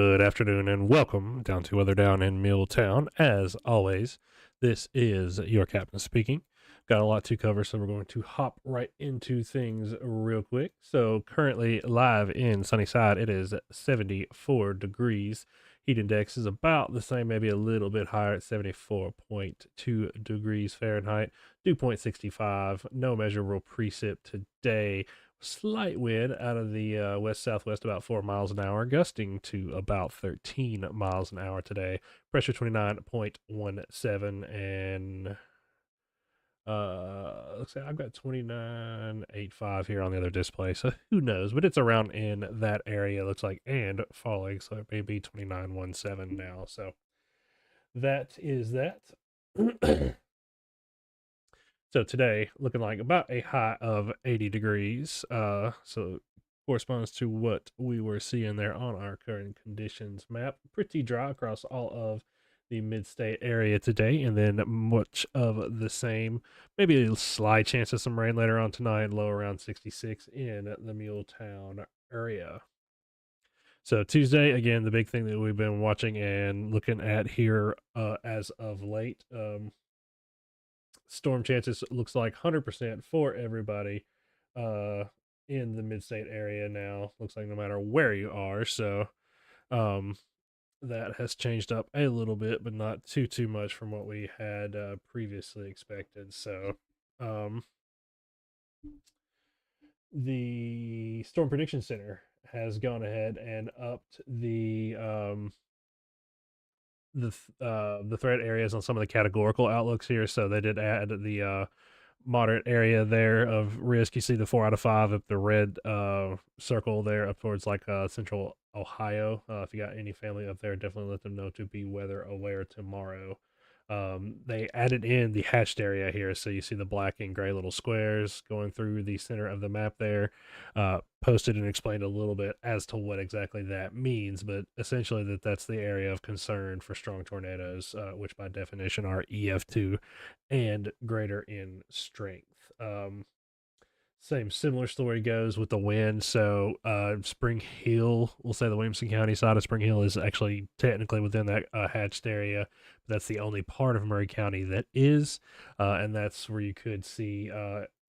Good afternoon and welcome down to Weather Down in MuleTown. As always, this is your captain speaking. Got a lot to cover, so we're going to hop right into things real quick. So, currently live in Sunnyside, it is 74 degrees. Heat index is about the same, maybe a little bit higher at 74.2 degrees Fahrenheit, dew point 65. No measurable precip today. Slight wind out of the west southwest, about 4 miles an hour, gusting to about 13 miles an hour today. Pressure 29.17, and looks like I've got 29.85 here on the other display, so who knows? But it's around in that area, looks like, and falling, so it may be 29.17 now. So that is that. So today, looking like about a high of 80 degrees. So corresponds to what we were seeing there on our current conditions map. Pretty dry across all of the mid-state area today, and then much of the same. Maybe a slight chance of some rain later on tonight, low around 66 in the MuleTown area. So Tuesday, again, the big thing that we've been watching and looking at here as of late. Storm chances looks like 100% for everybody uh in the mid-state area now. Looks like no matter where you are. So um that has changed up a little bit, but not too much from what we had previously expected. So um the Storm Prediction Center has gone ahead and upped the threat areas on some of the categorical outlooks here. So they did add the moderate area there of risk. You see the 4 out of 5 up the red circle there up towards like central Ohio. If you got any family up there, definitely let them know to be weather aware tomorrow. They added in the hatched area here, so you see the black and gray little squares going through the center of the map there. Posted and explained a little bit as to what exactly that means, but essentially that's the area of concern for strong tornadoes, which by definition are EF2 and greater in strength. Same similar story goes with the wind. So Spring Hill, we'll say the Williamson County side of Spring Hill is actually technically within that hatched area. But that's the only part of Murray County that is, and that's where you could see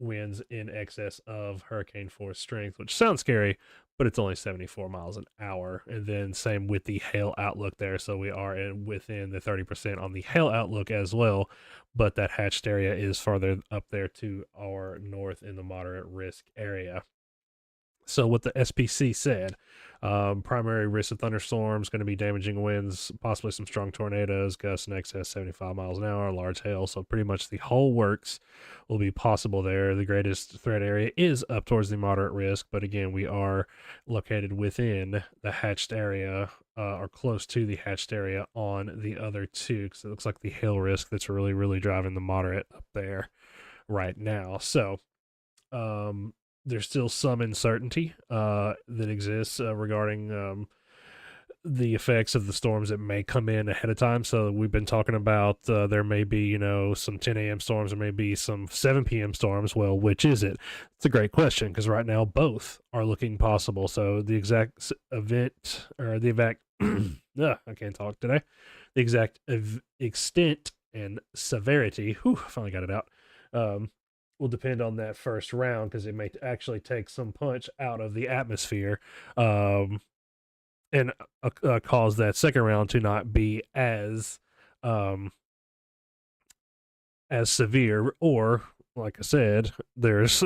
winds in excess of hurricane force strength, which sounds scary, but it's only 74 miles an hour. And then same with the hail outlook there. So we are within the 30% on the hail outlook as well, but that hatched area is farther up there to our north in the moderate risk area. So what the SPC said, primary risk of thunderstorms, going to be damaging winds, possibly some strong tornadoes, gusts in excess 75 miles an hour, large hail. So pretty much the whole works will be possible there. The greatest threat area is up towards the moderate risk, but again, we are located within the hatched area or close to the hatched area on the other two, because it looks like the hail risk that's really driving the moderate up there right now. So there's still some uncertainty that exists regarding the effects of the storms that may come in ahead of time. So we've been talking about there may be, some 10 a.m. storms, there may be some 7 p.m. storms. Well, which is it? It's a great question because right now both are looking possible. So the exact event or the exact, I can't talk today. The exact extent and severity, finally got it out, will depend on that first round because it may actually take some punch out of the atmosphere and cause that second round to not be um, as severe. Or, like I said, there's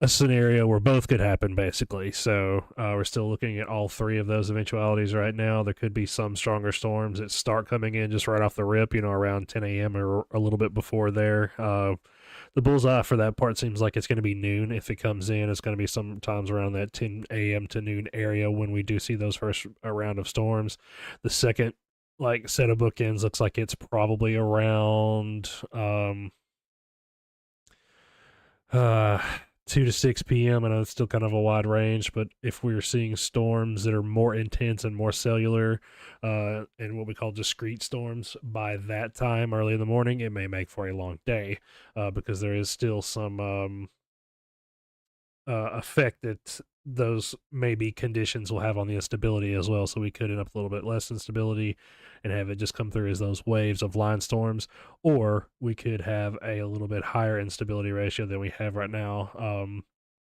a scenario where both could happen, basically. So we're still looking at all three of those eventualities right now. There could be some stronger storms that start coming in just right off the rip, around 10 a.m. or a little bit before there. The bullseye for that part seems like it's going to be noon. If it comes in, it's going to be sometimes around that 10 a.m. to noon area when we do see those first round of storms. The second set of bookends looks like it's probably around 2 to 6 p.m. I know it's still kind of a wide range, but if we're seeing storms that are more intense and more cellular and what we call discrete storms by that time early in the morning, it may make for a long day because there is still some effect that those maybe conditions will have on the instability as well. So we could end up with a little bit less instability and have it just come through as those waves of line storms, or we could have a little bit higher instability ratio than we have right now.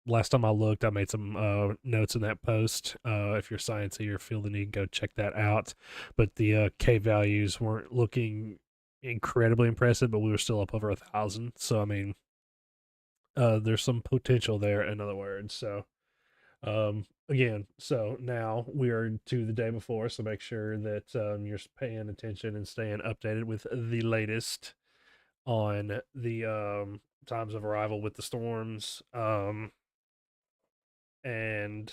Last time I looked, I made some notes in that post. If you're sciencey or feel the need, go check that out. But the K values weren't looking incredibly impressive, but we were still up over 1,000. So I mean, there's some potential there. In other words, so again, so now we are to the day before, so make sure that you're paying attention and staying updated with the latest on the times of arrival with the storms, and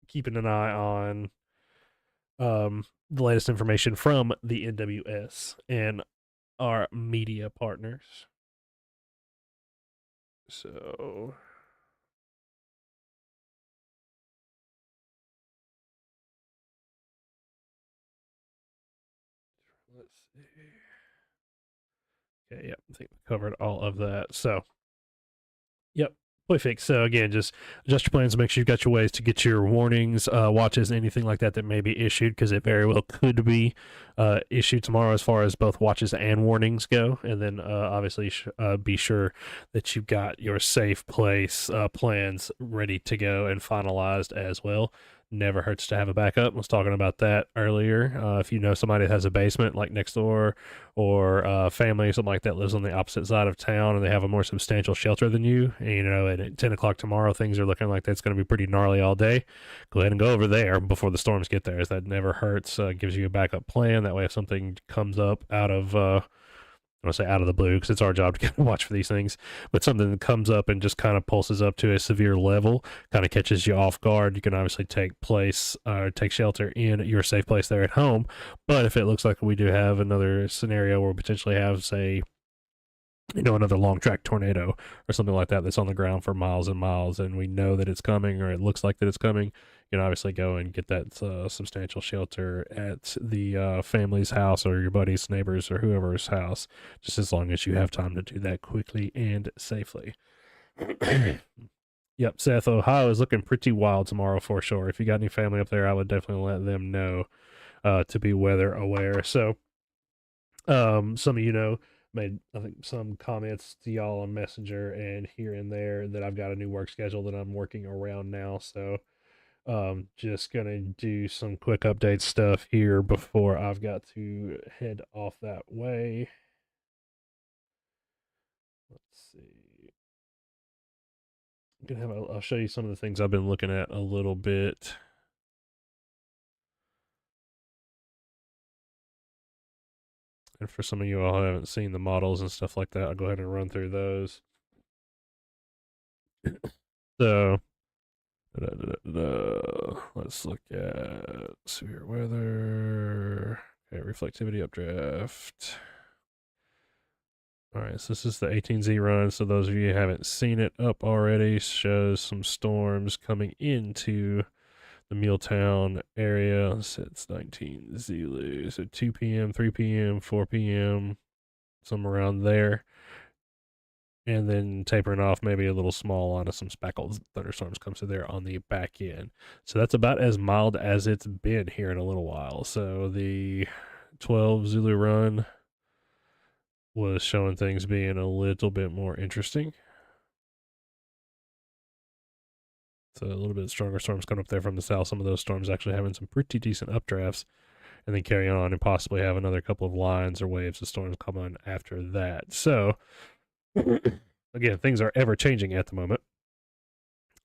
keeping an eye on the latest information from the NWS and our media partners. So let's see. Okay, yep, I think we covered all of that. So, yep, perfect. So again, just adjust your plans. Make sure you've got your ways to get your warnings, watches, anything like that that may be issued, because it very well could be issued tomorrow as far as both watches and warnings go. And then obviously be sure that you've got your safe place plans ready to go and finalized as well. Never hurts to have a backup. I was talking about that earlier. If you know somebody that has a basement like next door, or family or something like that lives on the opposite side of town and they have a more substantial shelter than you, and, you know, and at 10 o'clock tomorrow things are looking like that's going to be pretty gnarly all day, go ahead and go over there before the storms get there. That never hurts. Gives you a backup plan. That way if something comes up out of I want to say out of the blue, because it's our job to kind of watch for these things, but something that comes up and just kind of pulses up to a severe level, kind of catches you off guard, you can obviously take shelter in your safe place there at home. But if it looks like we do have another scenario where we potentially have, say, you know, another long track tornado or something like that that's on the ground for miles and miles, and we know that it's coming, or it looks like that it's coming, you can obviously go and get that substantial shelter at the family's house or your buddy's, neighbors, or whoever's house, just as long as you have time to do that quickly and safely. Yep, Seth, Ohio is looking pretty wild tomorrow for sure. If you got any family up there, I would definitely let them know to be weather aware. So, some of you know made, I think, some comments to y'all on Messenger and here and there that I've got a new work schedule that I'm working around now. So just gonna do some quick update stuff here before I've got to head off that way. Let's see. I'll show you some of the things I've been looking at a little bit. And for some of you all who haven't seen the models and stuff like that, I'll go ahead and run through those. So, let's look at severe weather. Okay, reflectivity updraft. All right, so this is the 18Z run. So those of you who haven't seen it up already, shows some storms coming into the MuleTown area. So it's 19 Zulu. So 2 p.m., 3 p.m., 4 p.m., somewhere around there. And then tapering off, maybe a little small line of some speckled thunderstorms comes through there on the back end. So that's about as mild as it's been here in a little while. So the 12 Zulu run was showing things being a little bit more interesting. So a little bit stronger storms coming up there from the south. Some of those storms actually having some pretty decent updrafts, and then carrying on and possibly have another couple of lines or waves of storms come on after that. So again, things are ever changing at the moment,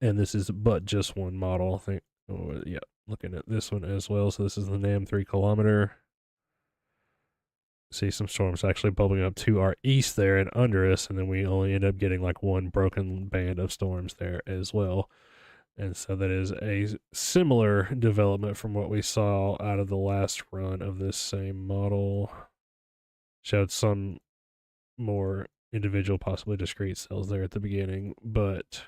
and this is but just one model. I think, oh, yeah, looking at this one as well. So this is the NAM 3 kilometer. See some storms actually bubbling up to our east there and under us, and then we only end up getting like one broken band of storms there as well. And so that is a similar development from what we saw out of the last run of this same model. Showed some more individual, possibly discrete cells there at the beginning, but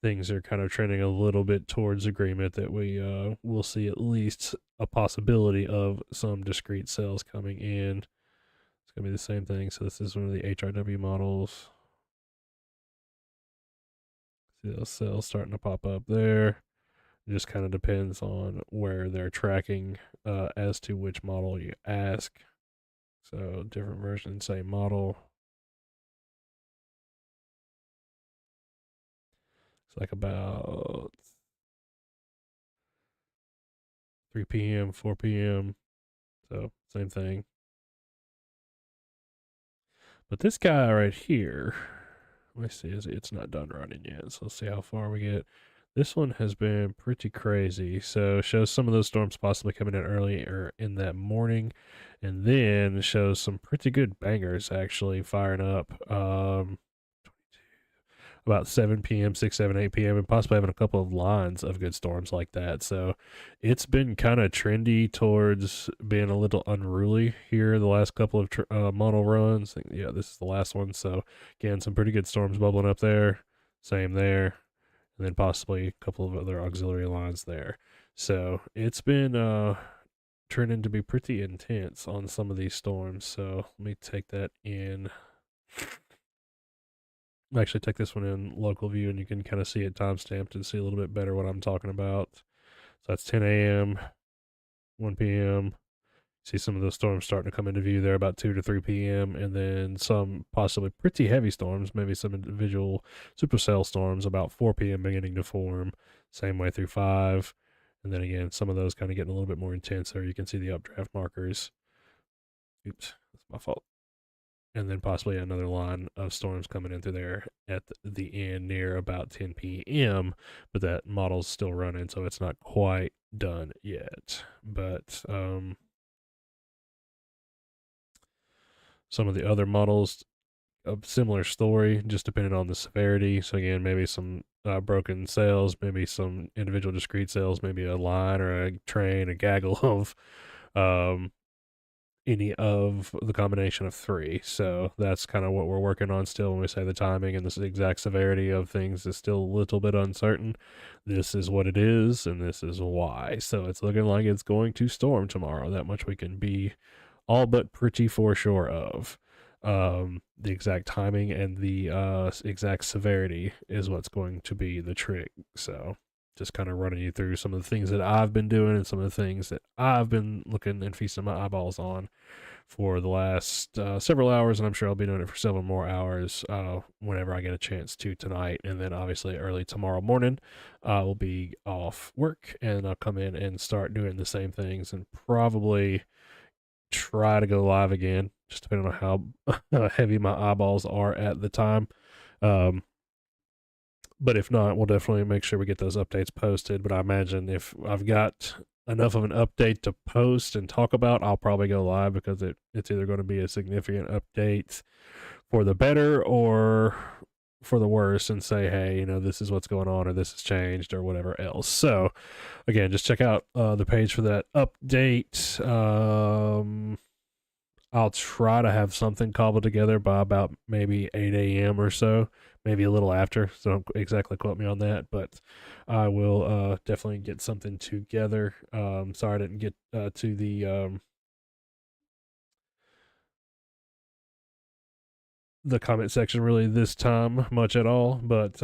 things are kind of trending a little bit towards agreement that we will see at least a possibility of some discrete cells coming in. It's going to be the same thing. So this is one of the HRW models. See those cells starting to pop up there. It just kind of depends on where they're tracking as to which model you ask. So different version, same model. It's like about 3 p.m., 4 p.m. So same thing. But this guy right here, let's see, it's not done running yet. So let's see how far we get. This one has been pretty crazy. So shows some of those storms possibly coming in early or in that morning, and then shows some pretty good bangers actually firing up. About 7 p.m., 6, 7, 8 p.m., and possibly having a couple of lines of good storms like that. So it's been kind of trendy towards being a little unruly here the last couple of model runs. Yeah, this is the last one. So again, some pretty good storms bubbling up there. Same there. And then possibly a couple of other auxiliary lines there. So it's been turning to be pretty intense on some of these storms. So let me take that in. Actually take this one in local view and you can kind of see it timestamped and see a little bit better what I'm talking about. So that's 10 a.m., 1 p.m. See some of those storms starting to come into view there about 2 to 3 p.m. and then some possibly pretty heavy storms, maybe some individual supercell storms about 4 p.m. beginning to form, same way through 5. And then again, some of those kind of getting a little bit more intense there. You can see the updraft markers. Oops, that's my fault. And then possibly another line of storms coming in through there at the end near about 10 p.m. But that model's still running, so it's not quite done yet. But some of the other models, a similar story, just depending on the severity. So again, maybe some broken cells, maybe some individual discrete cells, maybe a line or a train, a gaggle of any of the combination of 3. So that's kind of what we're working on still when we say the timing and the exact severity of things is still a little bit uncertain. This is what it is, and this is why. So it's looking like it's going to storm tomorrow. That much we can be all but pretty for sure of. The exact timing and the exact severity is what's going to be the trick. So just kind of running you through some of the things that I've been doing and some of the things that I've been looking and feasting my eyeballs on for the last several hours, and I'm sure I'll be doing it for several more hours whenever I get a chance to tonight. And then obviously early tomorrow morning, I'll be off work, and I'll come in and start doing the same things and probably try to go live again, just depending on how heavy my eyeballs are at the time. But if not, we'll definitely make sure we get those updates posted. But I imagine if I've got enough of an update to post and talk about, I'll probably go live because it's either going to be a significant update for the better or for the worse and say, hey, this is what's going on or this has changed or whatever else. So again, just check out the page for that update. I'll try to have something cobbled together by about maybe 8 a.m. or so, maybe a little after. So don't exactly quote me on that, but I will definitely get something together. Sorry I didn't get to the comment section really this time much at all, but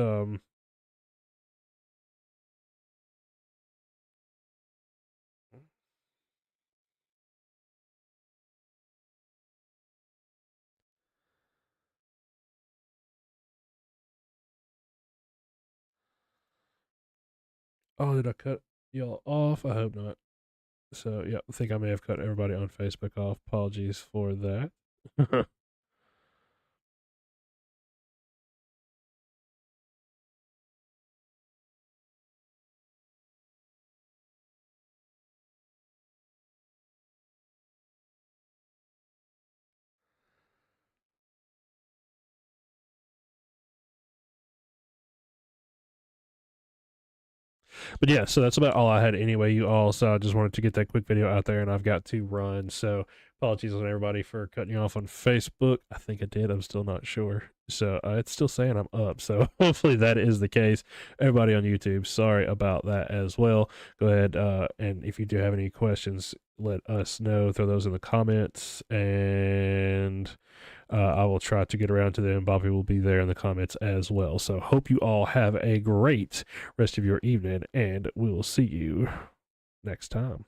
oh, did I cut y'all off? I hope not. So yeah, I think I may have cut everybody on Facebook off. Apologies for that. But yeah, so that's about all I had anyway, you all. So I just wanted to get that quick video out there, and I've got to run. So apologies on everybody for cutting you off on Facebook. I think I did. I'm still not sure. So it's still saying I'm up. So hopefully that is the case. Everybody on YouTube, sorry about that as well. Go ahead and if you do have any questions, let us know. Throw those in the comments. And I will try to get around to them. Bobby will be there in the comments as well. So hope you all have a great rest of your evening, and we will see you next time.